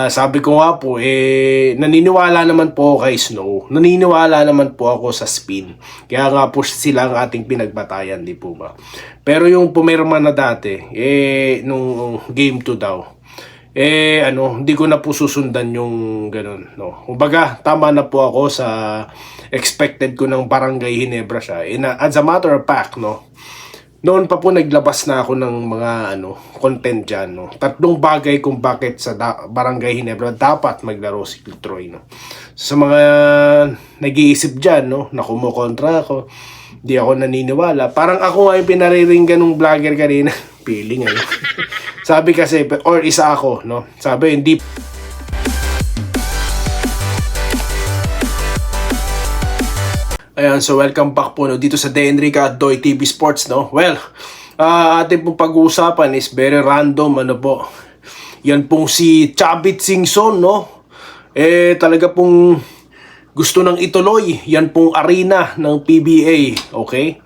Sabi ko nga po, naniniwala naman po ako kay Snow. Naniniwala naman po ako sa spin. Kaya nga po sila ang ating pinagbatayan, di po ba? Pero yung pumirma na dati, nung game 2 daw, hindi ko na po susundan yung ganun, no? Kumbaga, tama na po ako sa expected ko ng Barangay Ginebra siya. As a matter of fact, no? Noon pa po naglabas na ako ng mga content dyan, no? 3 bagay kung bakit sa Barangay Ginebra dapat maglaro si Troy, no? Sa mga nag-iisip dyan, no, na kumukontra ako, di ako naniniwala. Parang ako nga yung pinariringgan ng vlogger kanina. Feeling, ano? Sabi kasi, or isa ako, no? Sabi, hindi Ayan, so welcome back po, no, dito sa De Enrica at Doy TV Sports, no? Well, ating pong pag-uusapan is very random, ano po. Yan pong si Chavit Singson, no? Talaga pong gusto nang ituloy yan pong arena ng PBA, okay?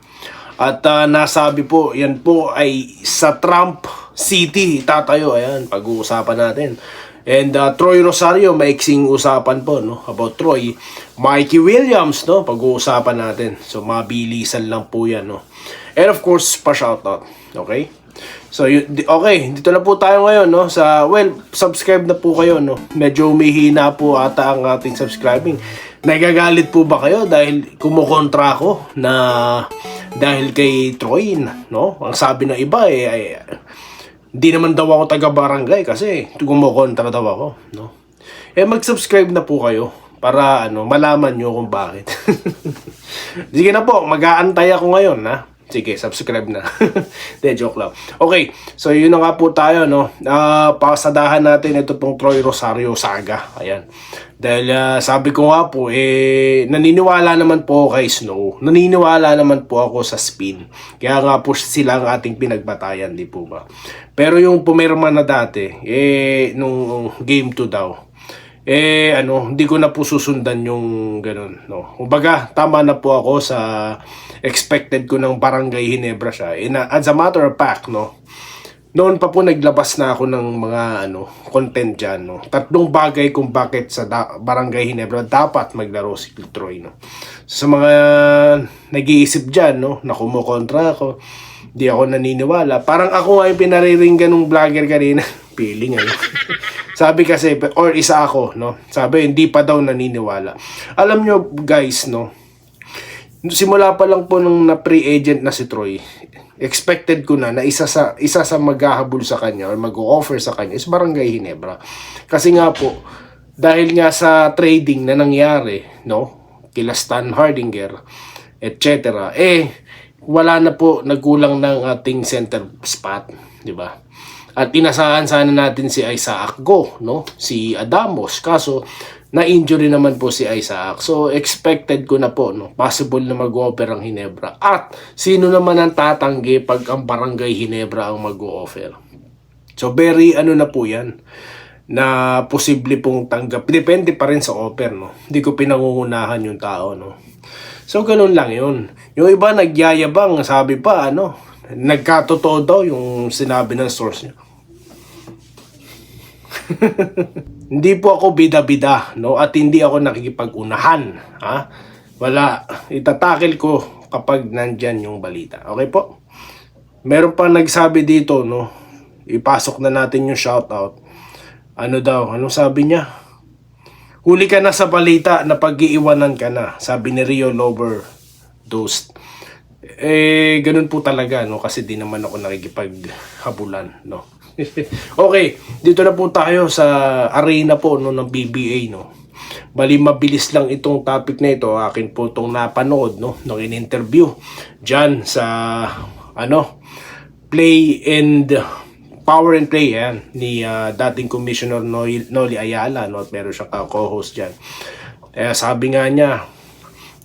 At nasabi po, yan po ay sa Trump City tatayo. Ayan, pag-uusapan natin. And Troy Rosario, maiksing usapan po, no, about Troy. Mikey Williams, no, pag-uusapan natin. So mabilisan lang po yan, no. And of course, pa-shoutout, okay? So okay, dito na po tayo ngayon, no, sa, well, subscribe na po kayo, no. Medyo umihina po ata ang ating subscribing. Nagagalit po ba kayo dahil kumukontra ako na dahil kay Troy, no? Ang sabi ng iba hindi naman daw ako taga-barangay kasi kumukontra daw ako, no? Mag-subscribe na po kayo para malaman nyo kung bakit. Sige na po, mag-aantay ako ngayon, ha? Sige, subscribe na. De, joke lang. Okay, so yun na nga po tayo, no? Pasadahan natin ito pong Troy Rosario saga. Ayan. Dahil sabi ko nga po, naniniwala naman po ako kay Snow. Naniniwala naman po ako sa spin. Kaya nga po sila ang ating pinagbatayan, di po ba? Pero yung pumirma na dati, nung game 2 daw, hindi ko na po susundan yung ganun, no? Kumbaga, tama na po ako sa expected ko ng Barangay Ginebra siya. As a matter of fact, no? Noon pa po naglabas na ako ng mga content dyan, no? 3 bagay kung bakit sa Barangay Ginebra dapat maglaro si Troy, no? Sa mga nag-iisip dyan, no, na kumukontra ako, di ako naniniwala. Parang ako nga yung pinariringgan ng vlogger kanina. Feeling, ano? Sabi kasi, or isa ako, no? Sabi, hindi pa daw naniniwala. Alam nyo, guys, no? Simula pa lang po nung na-free agent na si Troy, expected ko na isa sa maghahabol sa kanya or mag-o-offer sa kanya is Barangay Ginebra. Kasi nga po, dahil nga sa trading na nangyari, no? Kila Stan Hardinger, etc. Wala na po, nagkulang ng ating center spot, di ba? At inasahan sana natin si Isaac Go, no? Si Adamos, kaso na-injury naman po si Isaac. So expected ko na po, no, possible na mag-offer ang Ginebra. At sino naman ang tatanggi pag ang Barangay Ginebra ang mag-offer? So very na po 'yan na posible pong tanggap. Depende pa rin sa offer, no. Hindi ko pinangungunahan yung tao, no. So ganun lang 'yun. Yung iba nagyayabang, sabi pa nagkatotoo daw yung sinabi ng source niya. Hindi po ako bida-bida, no? At hindi ako nakikipag-unahan, ha? Wala. Itatakil ko kapag nandyan yung balita. Okay po? Meron pa nagsabi dito, no? Ipasok na natin yung shoutout. Ano daw? Anong sabi niya? Huli ka na sa balita na pag-iiwanan ka na. Sabi ni Rio Lover Dost. Ganun po talaga, no? Kasi di naman ako nakikipaghabulan, no? Okay, dito na po tayo sa arena po, no, ng BBA, no. Bali mabilis lang itong topic na ito. Akin po itong napanood, no, nung in-interview dyan sa play and power and play ni dating Commissioner Noli Ayala, no, at meron siyang co-host dyan. Sabi nga niya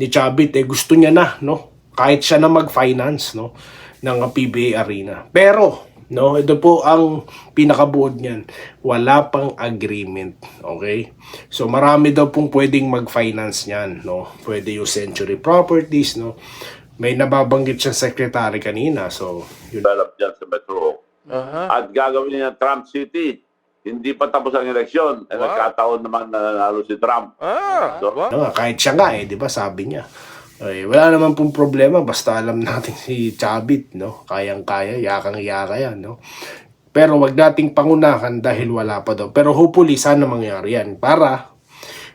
ni Chavit, gusto niya na, no, kahit siya na mag-finance, no, ng PBA arena. Pero no, ito po ang pinakabuod niyan. Wala pang agreement. Okay? So marami daw pong pwedeng mag-finance niyan, no? Pwede yung Century Properties, no? May nababanggit siya secretary kanina. So, develop dyan sa Metro. At gagawin niya Trump City. hindi pa tapos ang eleksyon. Eh, nagkataon naman na nanalo si Trump. So, Kahit siya nga di ba sabi niya. Wala naman pong problema basta alam natin si Chavit, no? Kayang-kaya, yakang-yaka yan, no? Pero wag nating pangunahan dahil wala pa daw. Pero hopefully sana mangyari yan para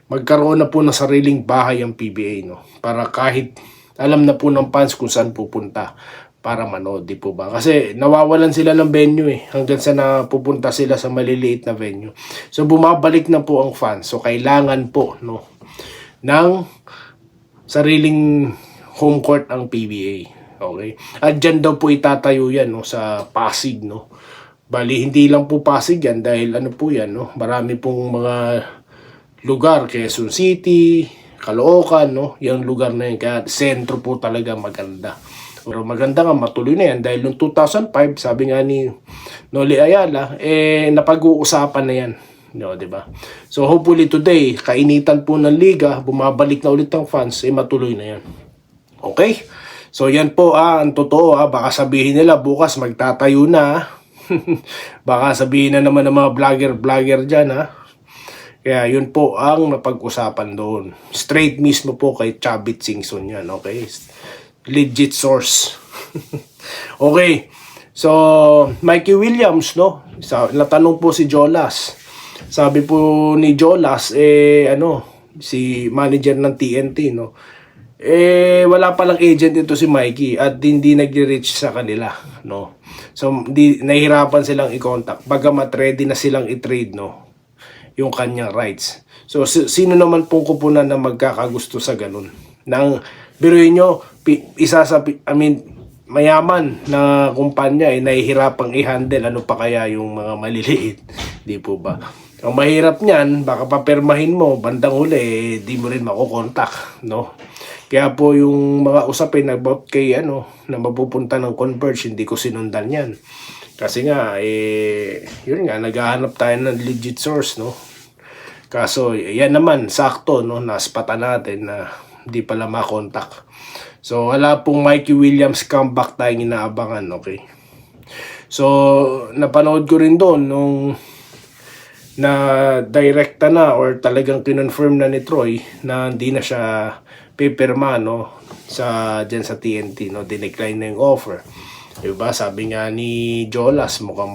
magkaroon na po ng sariling bahay ang PBA, no? Para kahit alam na po ng fans kung saan pupunta para manood, di po ba? Kasi nawawalan sila ng venue hanggang sa napupunta sila sa maliliit na venue. So bumabalik na po ang fans. So kailangan po, no, ng sariling home court ang PBA. Okay? At dyan daw po itatayo yan, no, sa Pasig, no. Bali, hindi lang po Pasig yan dahil ano po yan, no, marami pong mga lugar, Quezon City, Caloocan, no, yung lugar na yan. Kaya sentro po talaga maganda. Pero maganda nga, matuloy na yan dahil noong 2005, sabi nga ni Noli Ayala, napag-uusapan na yan. No, di ba? So hopefully today, kainitan po ng liga, bumabalik na ulit ang fans, matuloy na yan. Okay? So yan po ang totoo baka sabihin nila bukas magtatayo na. Baka sabihin na naman ng mga vlogger dyan Kaya yun po ang napag-usapan doon. Straight mismo po kay Chavit Singson yan, okay? Legit source. Okay. So, Mikey Williams, no? Natanong po si Jolas. Sabi po ni Jolas, si manager ng TNT, no? Wala palang agent ito si Mikey at hindi nag-reach sa kanila, no? So, nahihirapan silang i-contact. Bagamat ready na silang i-trade, no? Yung kanyang rights. So, sino naman pong kupunan na magkakagusto sa ganun? Biruin nyo, mayaman na kumpanya nahihirapang i-handle. Ano pa kaya yung mga maliliit? Di po ba? Ang mahirap niyan, baka papirmahin mo, bandang huli, di mo rin makukontak, no? Kaya po yung mga usapin about kay na mapupunta ng Converge, hindi ko sinundan yan. Kasi nga, yun nga, naghahanap tayo ng legit source, no? Kaso, yan naman, sakto, no? Naspatan natin na hindi pala makontak. So, wala pong Mikey Williams comeback tayong inaabangan, okay? So, napanood ko rin doon nung na direkta na or talagang kinonfirm na ni Troy na hindi na siya pipirma, no, dyan sa TNT, no, dinecline na yung offer. Diba? Sabi nga ni Jolas, mukhang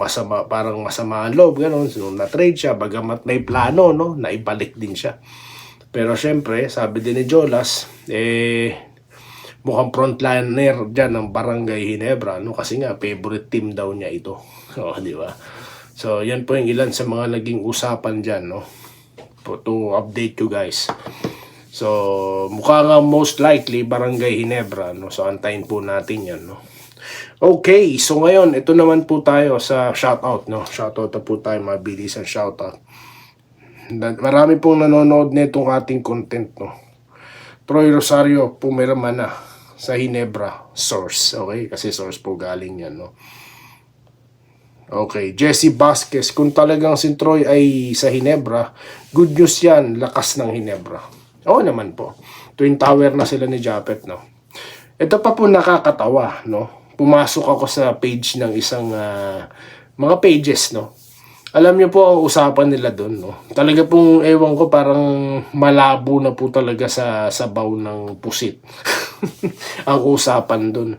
parang masama ang loob, gano'n. So, na-trade siya, bagamat may plano, no, na ibalik din siya. Pero syempre, sabi din ni Jolas, mukhang frontliner dyan ng Barangay Ginebra, no, kasi nga, favorite team daw niya ito. O, di ba? So, yan po yung ilan sa mga naging usapan dyan, no, to update you guys. So, mukha nga most likely Barangay Ginebra, no? So, antayin po natin yan, no? Okay, so ngayon, ito naman po tayo sa shoutout, no? Shoutout na po tayo, mabilis ang shoutout. Marami pong nanonood na itong ating content, no? Troy Rosario, pumirma na sa Ginebra source, okay? Kasi source po galing yan, no? Okay, Jesse Vasquez, kung talagang si Troy ay sa Ginebra, good news yan, lakas ng Ginebra. Oo naman po. Twin Tower na sila ni Japet, no? Ito pa po nakakatawa, no? Pumasok ako sa page ng isang mga pages, no? Alam niyo po ang usapan nila doon, no? Talaga pong ewan ko parang malabo na po talaga sa sabaw ng pusit. Ang usapan doon.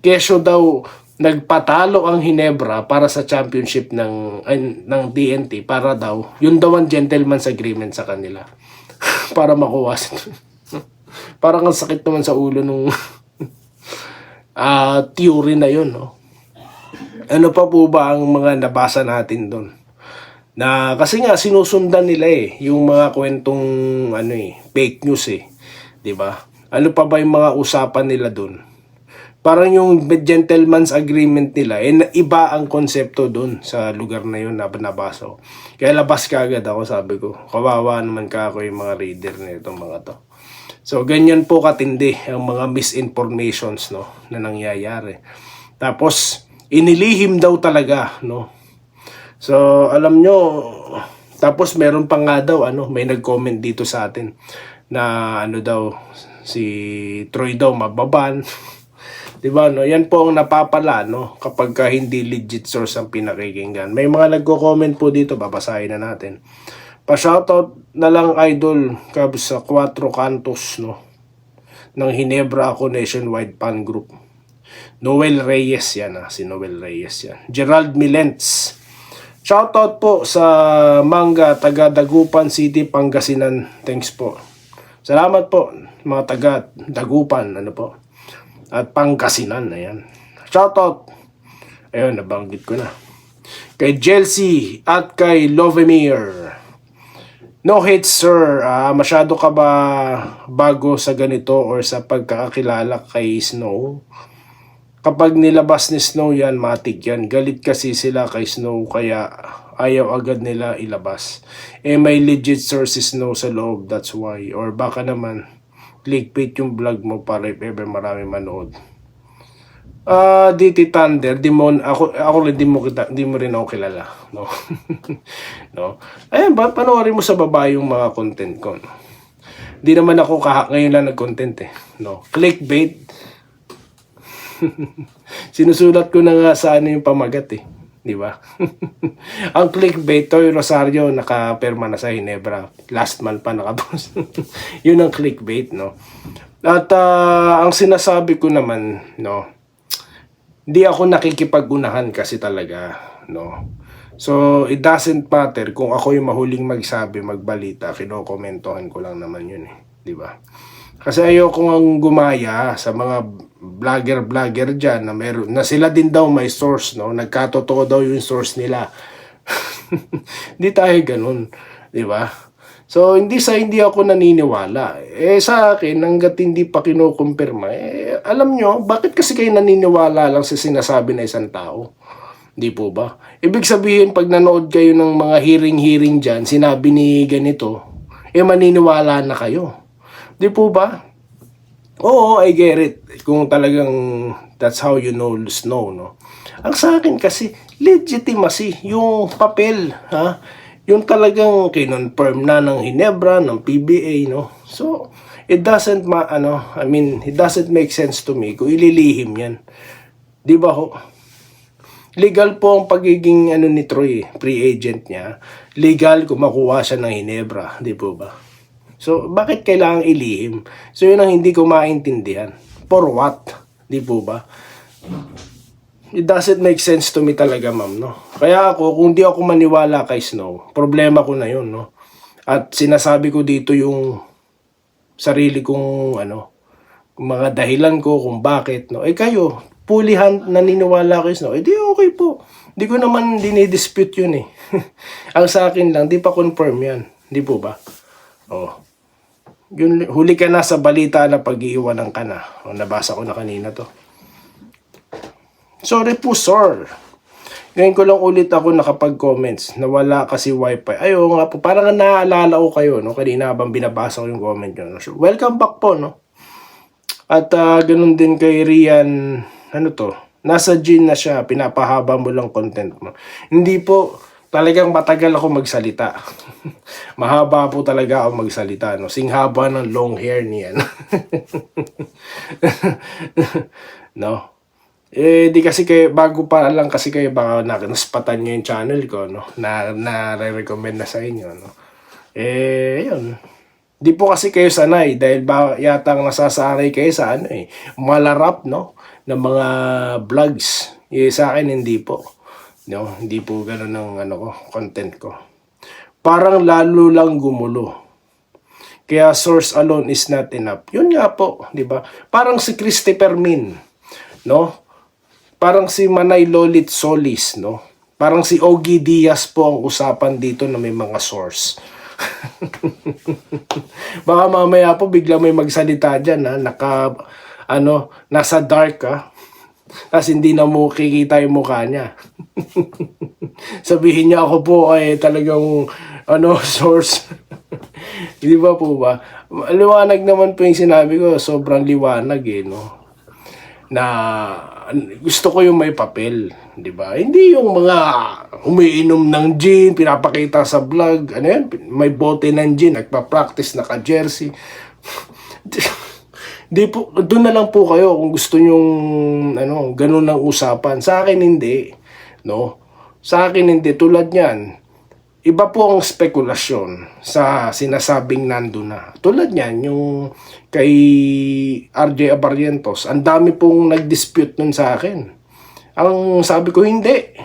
Kesyo daw nagpatalo ang Ginebra para sa championship ng TNT para daw yun daw ang gentleman's agreement sa kanila. Para makuha. Parang ang sakit naman sa ulo nung theory na yun, no? Ano pa po ba ang mga nabasa natin doon? Na kasi nga sinusundan nila yung mga kwentong fake news 'di ba? Ano pa ba yung mga usapan nila doon? Parang yung gentleman's agreement nila iba ang konsepto doon sa lugar na yun na nabasa ko. Kaya labas ka agad ako, sabi ko. Kawawa naman ka ako yung mga reader na itong mga to. So ganyan po katindi ang mga misinformations, no, na nangyayari. Tapos inilihim daw talaga, no. So alam nyo, tapos meron pa nga daw may nag-comment dito sa atin na daw si Troy daw mababan. Diba, no? Yan po ang napapala, no? Kapag ka hindi legit source ang pinakikinggan. May mga nagko-comment po dito, babasahin na natin. Pa-shoutout na lang idol sa Cuatro Cantos, no? Ng Hinebra ako Nationwide Fan Group. Noel Reyes yan, si Noel Reyes yan. Gerald Milents. Shoutout po sa Manga, taga Dagupan City, Pangasinan. Thanks po. Salamat po, mga taga Dagupan, ano po. At Pangasinan, ayan. Shoutout. Ayun, nabanggit ko na. Kay Chelsea at kay Lovemir. No hate sir, masyado ka ba bago sa ganito or sa pagkakakilala kay Snow? Kapag nilabas ni Snow yan, matik yan. Galit kasi sila kay Snow kaya ayaw agad nila ilabas. May legit source si Snow sa loob, that's why. Or baka naman, clickbait yung vlog mo para if ever marami manood. DT Thunder, ako rin di mo rin ako kilala, no. No. Ayun ba, panoorin mo sa baba yung mga content ko. No? Di naman ako ngayon lang nag-content no. Clickbait. Sinusulat ko na nga sa yung pamagat di ba? Ang clickbait, Toy Rosario naka-perma na sa Hinebra. Last month pa nakapost. Yun ang clickbait, no. At ang sinasabi ko naman, no, hindi ako nakikipag-unahan kasi talaga, no. So, it doesn't matter kung ako yung mahuling magsabi, magbalita, kinokomentohan ko lang naman yun di ba? Kasi ayoko ang gumaya sa mga vlogger dyan na sila din daw may source, no? Nagkatotoo daw yung source nila. Hindi tayo ganun, di ba? So, hindi ako naniniwala. Sa akin, hanggat hindi pa kinukumpirma, alam nyo, bakit kasi kayo naniniwala lang sa sinasabi na isang tao? Di po ba? Ibig sabihin, pag nanood kayo ng mga hearing dyan, sinabi ni ganito, maniniwala na kayo. Di po ba? Oo, I get it. Kung talagang that's how you know Snow, no? Ang sa akin kasi, legitimacy, yung papel, yung talagang kinonfirm na ng Hinebra, ng PBA, no? So, it doesn't make sense to me kung ililihim yan. Di ba ho? Legal po ang pagiging ni Troy, free agent niya. Legal kung makuha siya ng Hinebra, di po ba? So, bakit kailangang ilihim? So, yun ang hindi ko maintindihan. For what? Di po ba? It doesn't make sense to me talaga, ma'am, no? Kaya ako, kung di ako maniwala kay Snow, problema ko na yun, no? At sinasabi ko dito yung sarili kong, mga dahilan ko kung bakit, no? Kayo, pulihan naniniwala kay Snow, di okay po. Di ko naman dinidispute yun, Ang sa akin lang, di pa confirm yan. Di po ba? Yun, huli ka na sa balita na pag-iiwanan ka na. Nabasa ko na kanina to. Sorry po, sir. Ngayon ko lang ulit ako nakapag-comments. Nawala kasi wifi. Ayaw nga po, parang naaalala ko kayo, no? Kanina habang binabasa ko yung comment nyo. So, welcome back po, no? At ganun din kay Rian, nasa gym na siya, pinapahaba mo lang content mo. Hindi po, talagang matagal ako magsalita. Mahaba po talaga ako magsalita, no? Singhaba ng long hair niyan. No? Di kasi kayo, bago pa lang kasi kayo baka naspatan nyo yung channel ko, no? Na-recommend na sa inyo, no? Yun. Di po kasi kayo sanay dahil yata nasasanay kayo sa malarap, no? Ng mga vlogs. Sa akin, hindi po. No? Hindi po ganun ang content ko. Parang lalo lang gumulo. Kaya source alone is not enough. Yun nga po, di ba? Parang si Christopher Min, no? Parang si Manay Lolit Solis, no? Parang si Ogie Diaz po ang usapan dito na may mga source. Baka mamaya po bigla may magsalita dyan, nasa dark, tapos hindi na mo kikita yung mukha niya. Sabihin niya ako po ay talagang source. Di ba po ba? Liwanag naman po yung sinabi ko, sobrang liwanag no? Na gusto ko yung may papel, di ba? Hindi yung mga umiinom ng gin, pinapakita sa vlog, may bote ng gin, nagpa-practice naka-jersey. Di po, doon na lang po kayo kung gusto nyong ganun ang usapan. Sa akin hindi, no? Sa akin hindi, tulad niyan. Iba po ang spekulasyon sa sinasabing nandun na. Tulad niyan, yung kay RJ Abarrientos, ang dami pong nag-dispute nun sa akin. Ang sabi ko, hindi.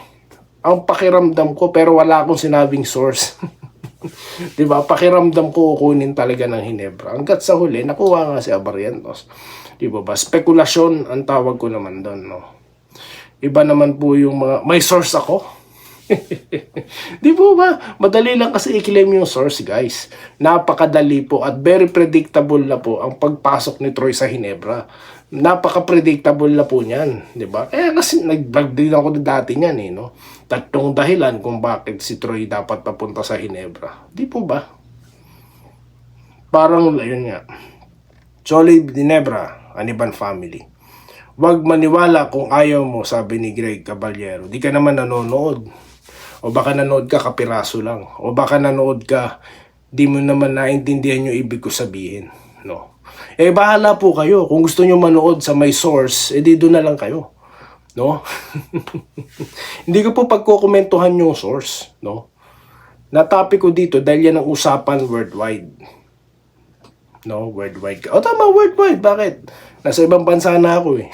Ang pakiramdam ko, pero wala akong sinabing source. Diba? Pakiramdam ko kukunin talaga ng Hinebra. Hanggat sa huli, nakuha nga si Abarrientos. Diba ba? Spekulasyon ang tawag ko naman doon, no? Iba naman po yung mga... May source ako. Di po ba? Madali lang kasi i-claim yung source, guys. Napakadali po at very predictable na po ang pagpasok ni Troy sa Hinebra. Napaka-predictable na po niyan, di ba? Kasi nag-vlog din ako dati niyan, no? Tatlong dahilan kung bakit si Troy dapat papunta sa Hinebra. Di po ba? Parang, ayun nga. Solid Hinebra, Aniban family. Huwag maniwala kung ayaw mo, sabi ni Greg Caballero. Di ka naman nanonood. O baka nanood ka kapiraso lang. O baka nanood ka, di mo naman naintindihan yung ibig ko sabihin. No? Bahala po kayo. Kung gusto nyo manood sa may source, di doon na lang kayo. No? Hindi ko po pagkukomentuhan yung source. No? Na-topic ko dito dahil yan ang usapan worldwide. No? Worldwide. O tama, worldwide. Bakit? Nasa ibang bansa na ako eh.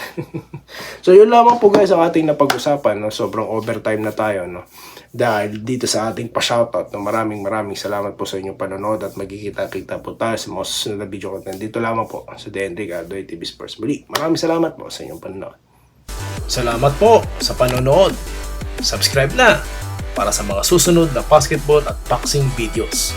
So yun lamang po guys ang ating napag-usapan. No? Sobrang overtime na tayo. No? Dahil dito sa ating pa-shoutout. No? Maraming salamat po sa inyong panonood at magkikita-kita po tayo sa mga susunod na video content. Dito lamang po sa DN Ricardo TV Sports. Muli, maraming salamat po sa inyong panonood. Salamat po sa panonood. Subscribe na para sa mga susunod na basketball at boxing videos.